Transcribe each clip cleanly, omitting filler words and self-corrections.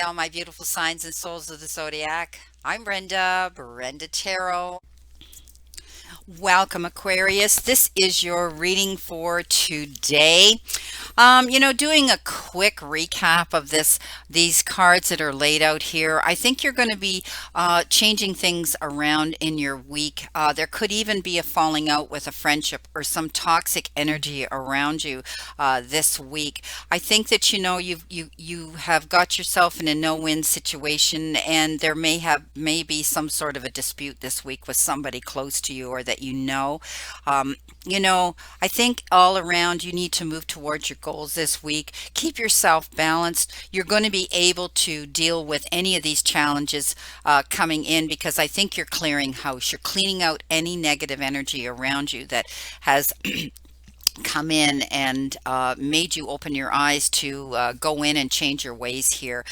all my beautiful signs and souls of the zodiac. I'm Brenda Tarot. Welcome, Aquarius. This is your reading for today. Doing a quick recap of these cards that are laid out here. I think you're going to be changing things around in your week. There could even be a falling out with a friendship or some toxic energy around you this week. I think that you have got yourself in a no-win situation, and there may be some sort of a dispute this week with somebody close to you or that you know. Um, I think all around you need to move towards your goals this week. Keep yourself balanced. You're going to be able to deal with any of these challenges coming in because I think you're clearing house. You're cleaning out any negative energy around you that has come in and made you open your eyes to go in and change your ways here.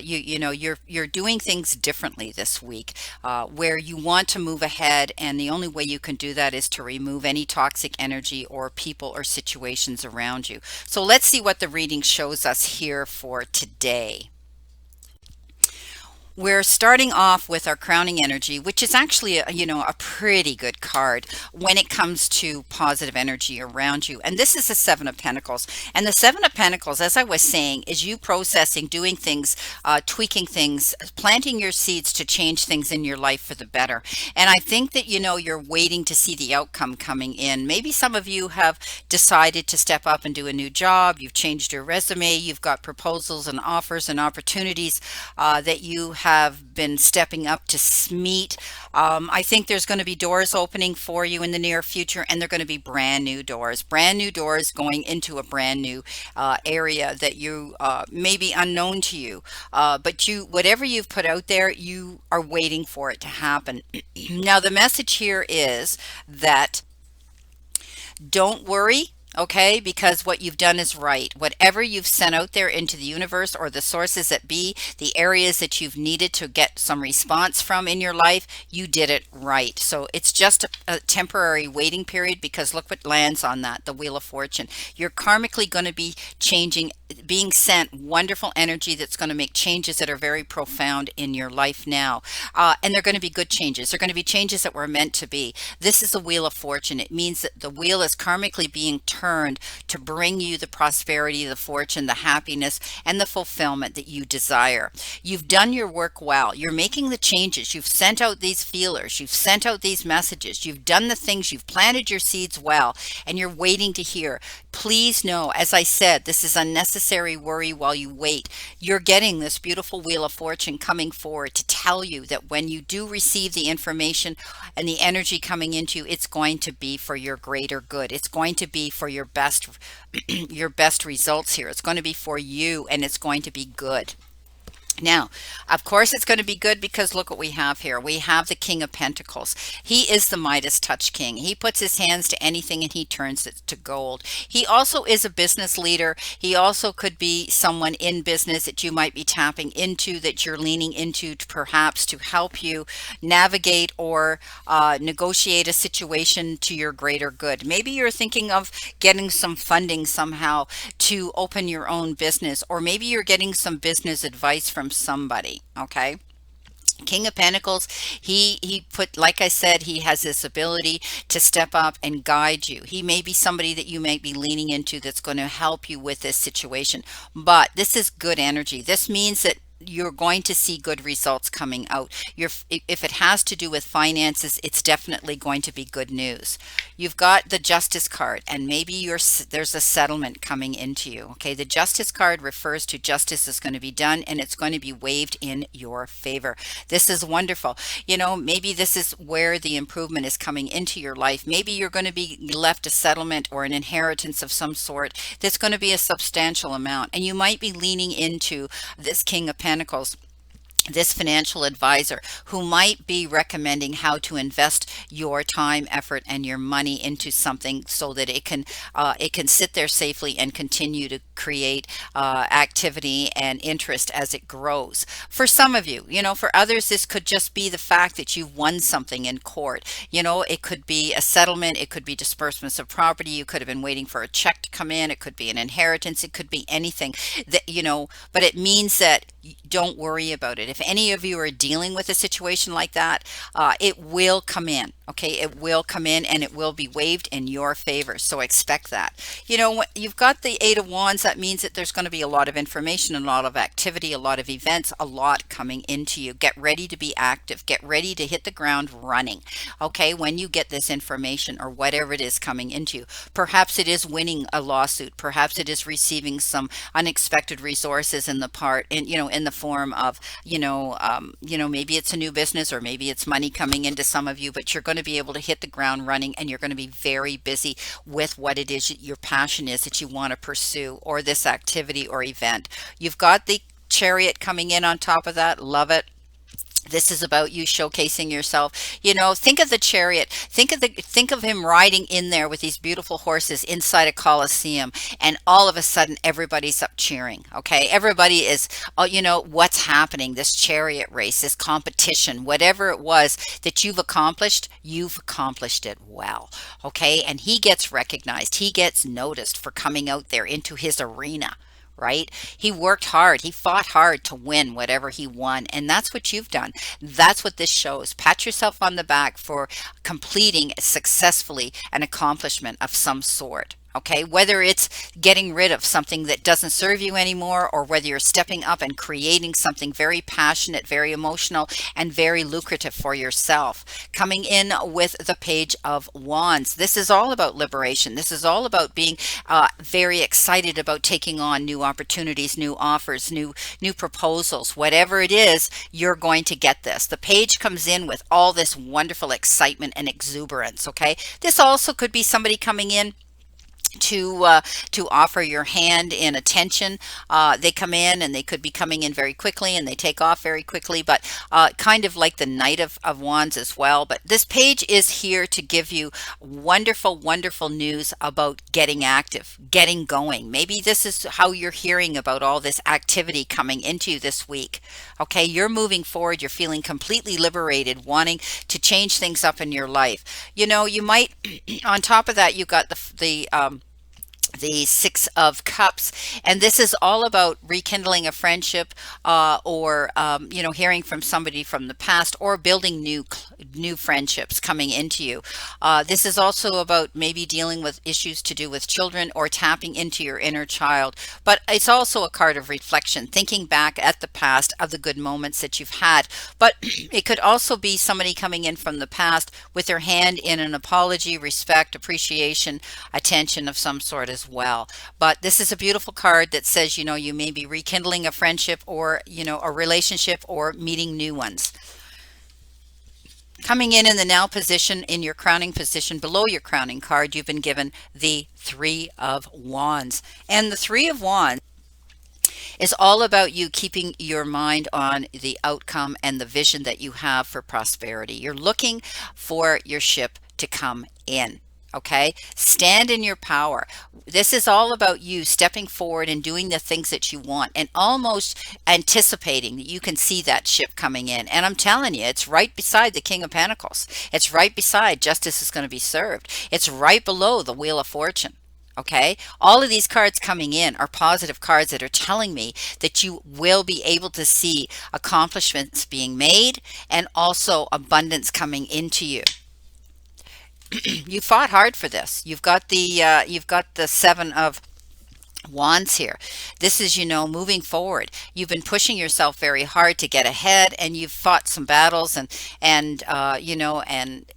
You're doing things differently this week, where you want to move ahead, and the only way you can do that is to remove any toxic energy or people or situations around you. So let's see what the reading shows us here for today. We're starting off with our crowning energy, which is actually a pretty good card when it comes to positive energy around you. And this is the Seven of Pentacles. And the Seven of Pentacles, as I was saying, is you processing, doing things, tweaking things, planting your seeds to change things in your life for the better. And I think that you're waiting to see the outcome coming in. Maybe some of you have decided to step up and do a new job. You've changed your resume. You've got proposals and offers and opportunities that you have been stepping up to meet. I think there's going to be doors opening for you in the near future, and they're going to be brand new doors going into a brand new area that you may be unknown to you. But whatever you've put out there, you are waiting for it to happen. Now, the message here is that don't worry. Okay, because what you've done is right. Whatever you've sent out there into the universe, or the sources that be, the areas that you've needed to get some response from in your life, you did it right. So it's just a temporary waiting period, because look what lands on that, the Wheel of Fortune. You're karmically going to be changing, being sent wonderful energy that's going to make changes that are very profound in your life now. And they're going to be good changes. They're going to be changes that were meant to be. This is the Wheel of Fortune. It means that the wheel is karmically being turned to bring you the prosperity, the fortune, the happiness, and the fulfillment that you desire. You've done your work well. You're making the changes. You've sent out these feelers. You've sent out these messages. You've done the things. You've planted your seeds well, and you're waiting to hear. Please know, as I said, this is unnecessary worry while you wait. You're getting this beautiful Wheel of Fortune coming forward to tell you that when you do receive the information and the energy coming into you, it's going to be for your greater good. It's going to be for your best your best results here. It's going to be for you, and it's going to be good. Now, of course, it's going to be good because look what we have here. We have the King of Pentacles. He is the Midas touch king. He puts his hands to anything and he turns it to gold. He also is a business leader. He also could be someone in business that you might be tapping into, that you're leaning into to perhaps to help you navigate or negotiate a situation to your greater good. Maybe you're thinking of getting some funding somehow to open your own business, or maybe you're getting some business advice from somebody. Okay, King of Pentacles, he put, like I said, he has this ability to step up and guide you. He may be somebody that you may be leaning into that's going to help you with this situation, but this is good energy. This means that you're going to see good results coming out. If it has to do with finances, it's definitely going to be good news. You've got the Justice card, and maybe there's a settlement coming into you. Okay, the Justice card refers to justice is going to be done, and it's going to be waived in your favor. This is wonderful. Maybe this is where the improvement is coming into your life. Maybe you're going to be left a settlement or an inheritance of some sort that's going to be a substantial amount, and you might be leaning into this King of Pentacles, this financial advisor who might be recommending how to invest your time, effort, and your money into something so that it can sit there safely and continue to create activity and interest as it grows. For some of you, for others, this could just be the fact that you've won something in court. It could be a settlement, it could be disbursements of property, you could have been waiting for a check to come in, it could be an inheritance, it could be anything that, but it means that don't worry about it. If any of you are dealing with a situation like that, it will come in. Okay, it will come in and it will be waved in your favor. So expect that. You know, when you've got the Eight of Wands, that means that there's going to be a lot of information, a lot of activity, a lot of events, a lot coming into you. Get ready to be active. Get ready to hit the ground running. Okay, when you get this information or whatever it is coming into you, perhaps it is winning a lawsuit. Perhaps it is receiving some unexpected resources in the part, in the form of, maybe it's a new business or maybe it's money coming into some of you, but you're going to be able to hit the ground running and you're going to be very busy with what it is your passion is that you want to pursue, or this activity or event. You've got the Chariot coming in on top of that. Love it. This is about you showcasing yourself. Think of the Chariot. Think of him riding in there with these beautiful horses inside a coliseum, and all of a sudden everybody's up cheering. Okay, everybody is, oh, what's happening? This chariot race, this competition, whatever it was that you've accomplished it well. Okay, and he gets recognized. He gets noticed for coming out there into his arena, right? He worked hard. He fought hard to win whatever he won. And that's what you've done. That's what this shows. Pat yourself on the back for completing successfully an accomplishment of some sort. Okay, whether it's getting rid of something that doesn't serve you anymore, or whether you're stepping up and creating something very passionate, very emotional, and very lucrative for yourself. Coming in with the Page of Wands. This is all about liberation. This is all about being very excited about taking on new opportunities, new offers, new proposals. Whatever it is, you're going to get this. The page comes in with all this wonderful excitement and exuberance. Okay, this also could be somebody coming in to offer your hand in attention. They come in and they could be coming in very quickly and they take off very quickly, but kind of like the Knight of Wands as well. But this page is here to give you wonderful, wonderful news about getting active, getting going. Maybe this is how you're hearing about all this activity coming into you this week. Okay, you're moving forward. You're feeling completely liberated, wanting to change things up in your life. You might, on top of that, you got the Six of Cups, and this is all about rekindling a friendship, or hearing from somebody from the past, or building new friendships coming into you. This is also about maybe dealing with issues to do with children, or tapping into your inner child. But it's also a card of reflection, thinking back at the past of the good moments that you've had. But it could also be somebody coming in from the past with their hand in an apology, respect, appreciation, attention of some sort as well. But this is a beautiful card that says, you may be rekindling a friendship, or, a relationship, or meeting new ones. Coming in the now position, in your crowning position, below your crowning card, you've been given the Three of Wands. And the Three of Wands is all about you keeping your mind on the outcome and the vision that you have for prosperity. You're looking for your ship to come in. Okay, stand in your power. This is all about you stepping forward and doing the things that you want, and almost anticipating that you can see that ship coming in. And I'm telling you, it's right beside the King of Pentacles. It's right beside Justice is going to be served. It's right below the Wheel of Fortune. Okay, all of these cards coming in are positive cards that are telling me that you will be able to see accomplishments being made, and also abundance coming into you. You fought hard for this. You've got the Seven of Wands here. This is, moving forward. You've been pushing yourself very hard to get ahead, and you've fought some battles, and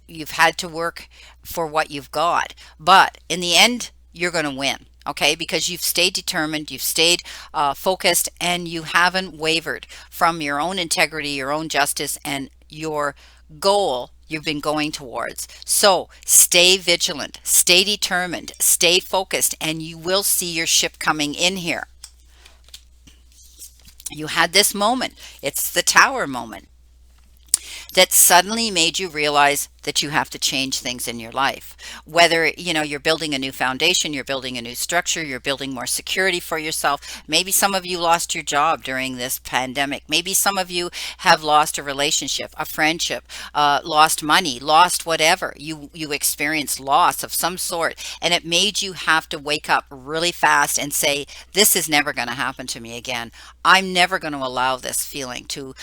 you've had to work for what you've got. But in the end, you're going to win. Okay, because you've stayed determined, you've stayed focused, and you haven't wavered from your own integrity, your own justice, and your goal you've been going towards. So stay vigilant, stay determined, stay focused, and you will see your ship coming in here. You had this moment. It's the Tower moment that suddenly made you realize that you have to change things in your life. Whether, you're building a new foundation, you're building a new structure, you're building more security for yourself. Maybe some of you lost your job during this pandemic. Maybe some of you have lost a relationship, a friendship, lost money, lost whatever. You experienced loss of some sort, and it made you have to wake up really fast and say, this is never going to happen to me again. I'm never going to allow this feeling to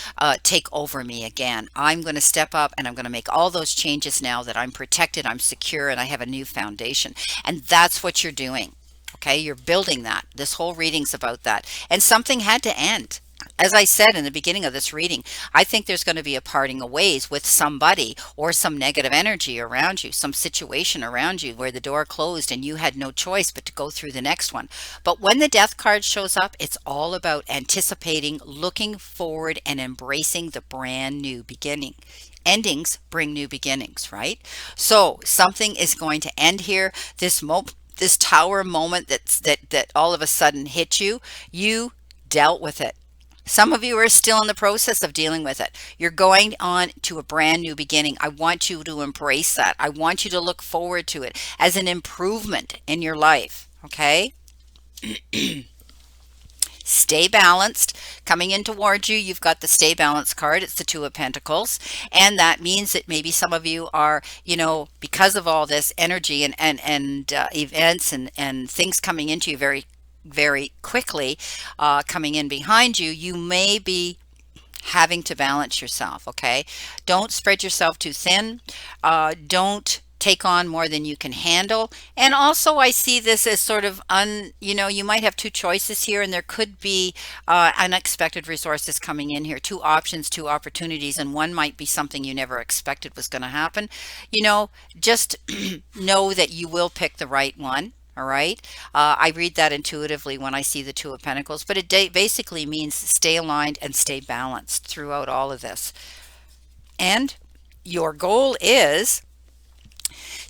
take over me again. I'm going to step up and I'm going to make all those changes now that I'm protected, I'm secure, and I have a new foundation. And that's what you're doing. Okay, you're building that. This whole reading's about that. And something had to end. As I said in the beginning of this reading, I think there's going to be a parting of ways with somebody or some negative energy around you, some situation around you where the door closed and you had no choice but to go through the next one. But when the death card shows up, it's all about anticipating, looking forward, and embracing the brand new beginning. Endings bring new beginnings, right? So something is going to end here. This tower moment that all of a sudden hit you, you dealt with it. Some of you are still in the process of dealing with it. You're going on to a brand new beginning. I want you to embrace that. I want you to look forward to it as an improvement in your life, okay? Stay balanced. Coming in towards you, you've got the stay balanced card. It's the Two of Pentacles. And that means that maybe some of you are, because of all this energy and events and things coming into you very quickly, coming in behind you, you may be having to balance yourself. Okay, don't spread yourself too thin. Don't take on more than you can handle. And also I see this as sort of you might have two choices here, and there could be unexpected resources coming in here, two options, two opportunities, and one might be something you never expected was going to happen. Just know that you will pick the right one. All right. I read that intuitively when I see the Two of Pentacles, but it basically means stay aligned and stay balanced throughout all of this. And your goal is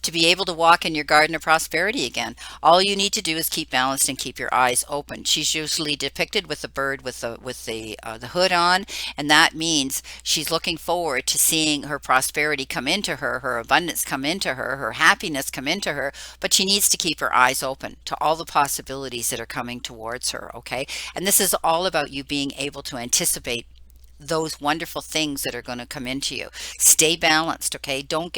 to be able to walk in your garden of prosperity again. All you need to do is keep balanced and keep your eyes open. She's usually depicted with the bird with the hood on, and that means she's looking forward to seeing her prosperity come into her, her abundance come into her, her happiness come into her, but she needs to keep her eyes open to all the possibilities that are coming towards her, okay? And this is all about you being able to anticipate those wonderful things that are going to come into you. Stay balanced, okay? Don't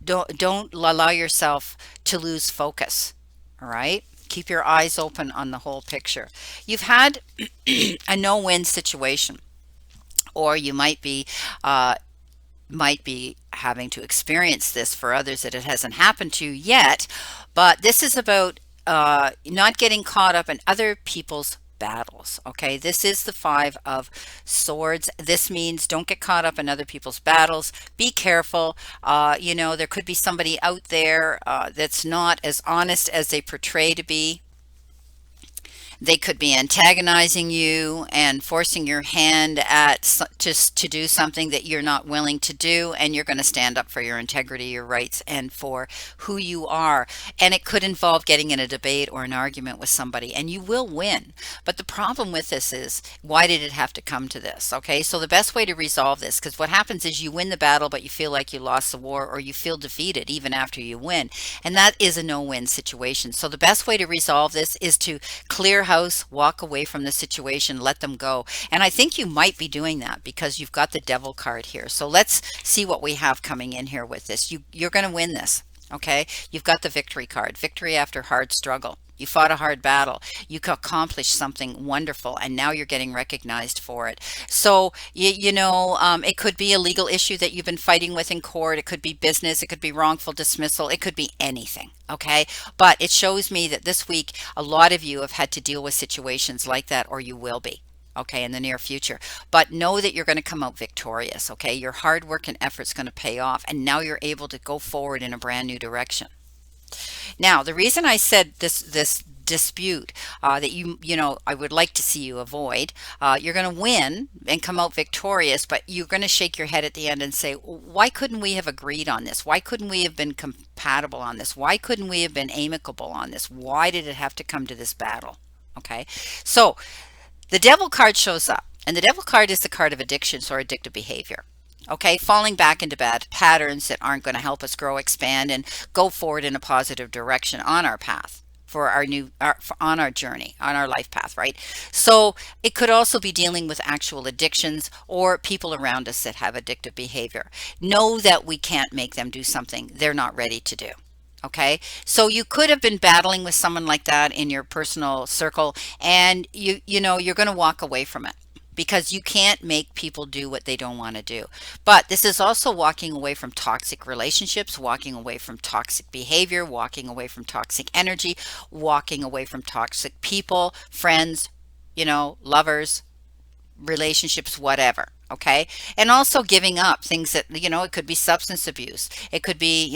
allow yourself to lose focus. All right? Keep your eyes open on the whole picture. You've had a no-win situation, or you might be having to experience this for others that it hasn't happened to yet, but this is about not getting caught up in other people's battles. Okay, this is the Five of Swords. This means don't get caught up in other people's battles. Be careful. There could be somebody out there that's not as honest as they portray to be. They could be antagonizing you and forcing your hand at just to do something that you're not willing to do, and you're going to stand up for your integrity, your rights, and for who you are. And it could involve getting in a debate or an argument with somebody, and you will win. But the problem with this is, why did it have to come to this? Okay, so the best way to resolve this, because what happens is you win the battle, but you feel like you lost the war, or you feel defeated even after you win. And that is a no-win situation. So the best way to resolve this is to clear house, walk away from the situation, let them go. And I think you might be doing that because you've got the Devil card here. So let's see what we have coming in here with this. You're going to win this. Okay, you've got the Victory card, victory after hard struggle. You fought a hard battle. You accomplished something wonderful, and now you're getting recognized for it. So, it could be a legal issue that you've been fighting with in court. It could be business. It could be wrongful dismissal. It could be anything. Okay. But it shows me that this week, a lot of you have had to deal with situations like that, or you will be. Okay, in the near future. But know that you're going to come out victorious. Okay, your hard work and effort's going to pay off, and now you're able to go forward in a brand new direction. Now, the reason I said this dispute that I would like to see you avoid, you're going to win and come out victorious, but you're going to shake your head at the end and say, why couldn't we have agreed on this? Why couldn't we have been compatible on this? Why couldn't we have been amicable on this? Why did it have to come to this battle? Okay, so the Devil card shows up, and the Devil card is the card of addictions or addictive behavior. Okay, falling back into bad patterns that aren't going to help us grow, expand, and go forward in a positive direction on our path for on our journey, on our life path, right? So it could also be dealing with actual addictions or people around us that have addictive behavior. Know that we can't make them do something they're not ready to do. Okay, so you could have been battling with someone like that in your personal circle, and you're going to walk away from it because you can't make people do what they don't want to do. But this is also walking away from toxic relationships, walking away from toxic behavior, walking away from toxic energy, walking away from toxic people, friends, lovers, relationships, whatever. Okay. And also giving up things that, it could be substance abuse. It could be,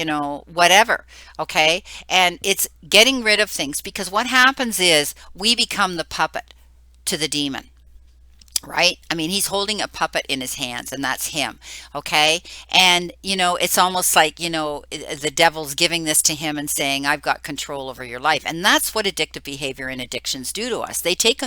whatever. Okay. And it's getting rid of things, because what happens is we become the puppet to the demon. Right? I mean, he's holding a puppet in his hands, and that's him. Okay. And, it's almost like, the devil's giving this to him and saying, I've got control over your life. And that's what addictive behavior and addictions do to us. They take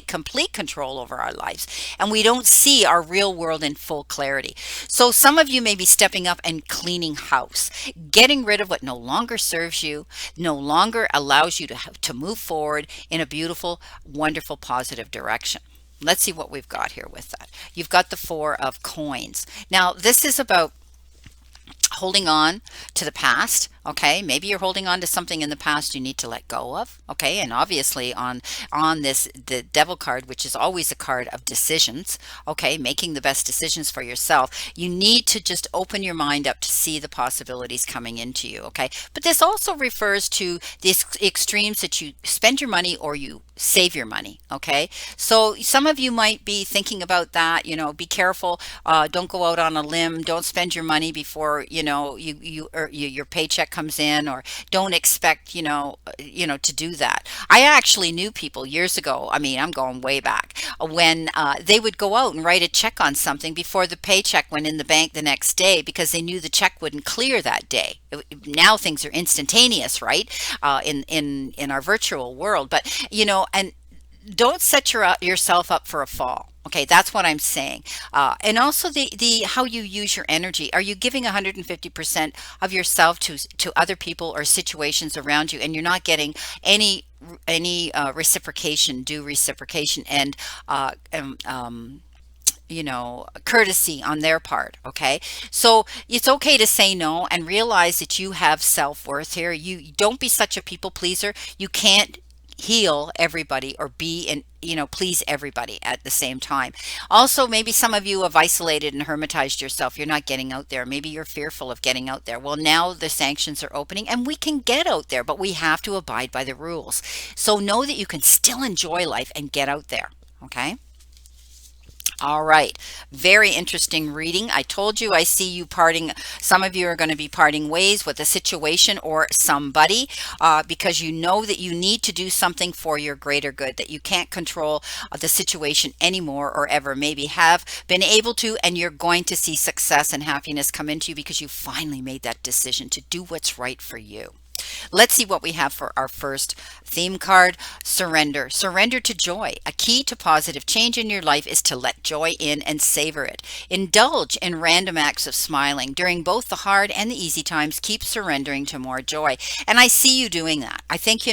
complete control over our lives, and we don't see our real world in full clarity. So some of you may be stepping up and cleaning house, getting rid of what no longer serves you, no longer allows you to move forward in a beautiful, wonderful, positive direction. Let's see what we've got here with that. You've got the Four of Coins. Now, this is about holding on to the past. Okay, maybe you're holding on to something in the past you need to let go of. Okay, and obviously on this, the Devil card, which is always a card of decisions. Okay, making the best decisions for yourself. You need to just open your mind up to see the possibilities coming into you. Okay, but this also refers to the extremes that you spend your money or you save your money. Okay, so some of you might be thinking about that. Be careful. Don't go out on a limb. Don't spend your money before your paycheck comes in, or don't expect to do that. I actually knew people years ago, I mean, I'm going way back, when they would go out and write a check on something before the paycheck went in the bank the next day, because they knew the check wouldn't clear that day. Now things are instantaneous, right? In our virtual world, but and don't set yourself up for a fall. Okay, that's what I'm saying. And also the how you use your energy. Are you giving 150% of yourself to other people or situations around you, and you're not getting any reciprocation, due reciprocation, and courtesy on their part. Okay, so it's okay to say no and realize that you have self-worth here. You don't be such a people pleaser. You can't heal everybody or be and please everybody at the same time. Also, maybe some of you have isolated and hermetized yourself. You're not getting out there. Maybe you're fearful of getting out there. Well, now the sanctions are opening and we can get out there, but we have to abide by the rules. So know that you can still enjoy life and get out there. Okay. All right. Very interesting reading. I told you I see you parting. Some of you are going to be parting ways with a situation or somebody because you know that you need to do something for your greater good, that you can't control the situation anymore or ever maybe have been able to, and you're going to see success and happiness come into you because you finally made that decision to do what's right for you. Let's see what we have for our first theme card. Surrender. Surrender to joy. A key to positive change in your life is to let joy in and savor it. Indulge in random acts of smiling. During both the hard and the easy times, keep surrendering to more joy. And I see you doing that. I think,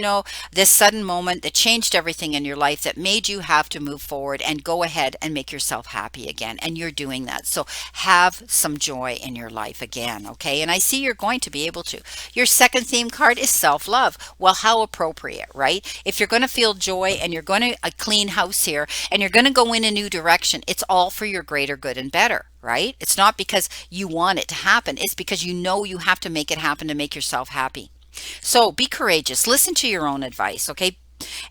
this sudden moment that changed everything in your life, that made you have to move forward and go ahead and make yourself happy again. And you're doing that. So have some joy in your life again. Okay. And I see you're going to be able to. Your second theme card is self-love. Well, how appropriate, right? If you're going to feel joy and you're going to clean house here and you're going to go in a new direction, it's all for your greater good and better, right? It's not because you want it to happen. It's because you know you have to make it happen to make yourself happy. So be courageous. Listen to your own advice, okay?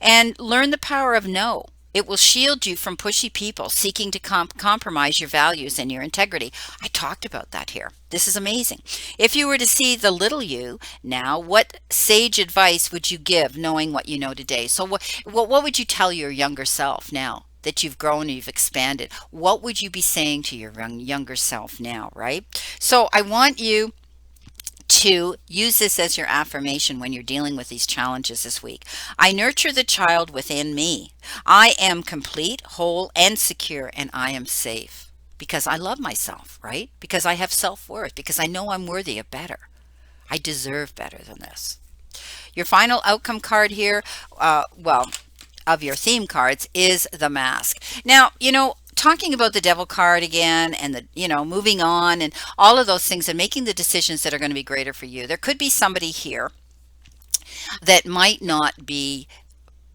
And learn the power of no. It will shield you from pushy people seeking to compromise your values and your integrity. I talked about that here. This is amazing. If you were to see the little you now, what sage advice would you give knowing what you know today? So what would you tell your younger self now that you've grown and you've expanded? What would you be saying to your younger self now, right? So I want you to use this as your affirmation when you're dealing with these challenges this week. I nurture the child within me. I am complete, whole, and secure, and I am safe. because I love myself, right? Because I have self-worth, because I know I'm worthy of better. I deserve better than this. Your final outcome card here, well, of your theme cards is the Mask. Now, talking about the Devil card again and moving on and all of those things and making the decisions that are going to be greater for you. There could be somebody here that might not be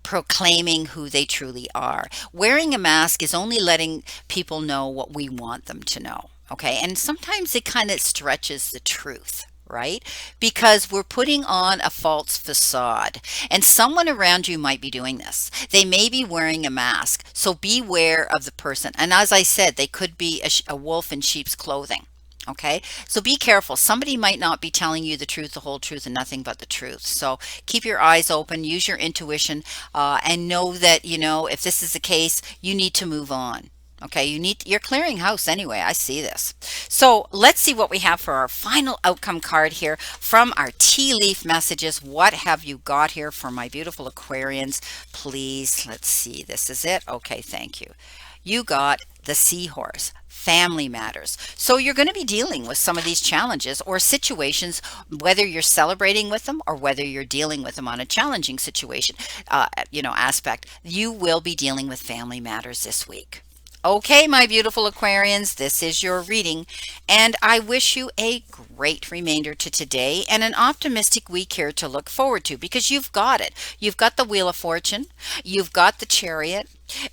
proclaiming who they truly are. Wearing a mask is only letting people know what we want them to know. Okay. And sometimes it kind of stretches the truth, right? Because we're putting on a false facade, and someone around you might be doing this. They may be wearing a mask. So beware of the person. And as I said, they could be a wolf in sheep's clothing. Okay, so be careful. Somebody might not be telling you the truth, the whole truth, and nothing but the truth. So keep your eyes open, use your intuition, and know that, if this is the case, you need to move on. Okay, you're clearing house anyway. I see this. So let's see what we have for our final outcome card here from our tea leaf messages. What have you got here for my beautiful Aquarians? Please, let's see. This is it. Okay, thank you. You got the Seahorse. Family matters. So you're going to be dealing with some of these challenges or situations, whether you're celebrating with them or whether you're dealing with them on a challenging situation, aspect. You will be dealing with family matters this week. Okay, my beautiful Aquarians, this is your reading, and I wish you a great remainder to today and an optimistic week here to look forward to, because you've got it. You've got the Wheel of Fortune, you've got the Chariot,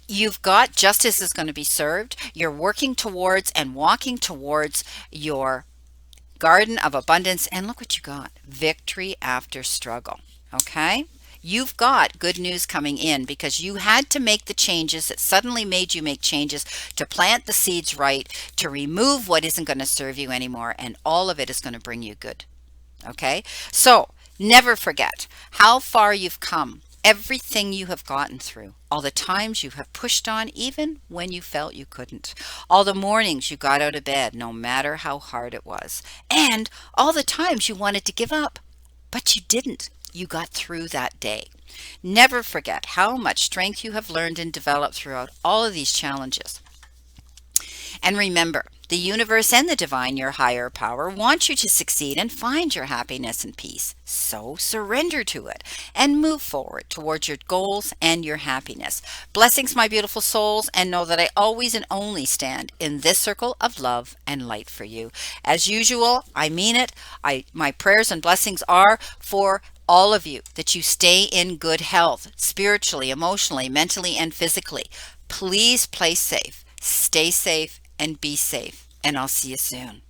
you've got justice is going to be served. You're working towards and walking towards your garden of abundance, and look what you got. Victory after struggle. Okay? You've got good news coming in because you had to make the changes that suddenly made you make changes to plant the seeds right, to remove what isn't going to serve you anymore, and all of it is going to bring you good. Okay? So never forget how far you've come, everything you have gotten through, all the times you have pushed on even when you felt you couldn't, all the mornings you got out of bed no matter how hard it was, and all the times you wanted to give up, but you didn't. You got through that day. Never forget how much strength you have learned and developed throughout all of these challenges. And remember, the universe and the divine, your higher power, want you to succeed and find your happiness and peace. So surrender to it and move forward towards your goals and your happiness. Blessings, my beautiful souls, and know that I always and only stand in this circle of love and light for you. As usual, I mean it. My prayers and blessings are for all of you, that you stay in good health, spiritually, emotionally, mentally, and physically. Please play safe, stay safe, and be safe. And I'll see you soon.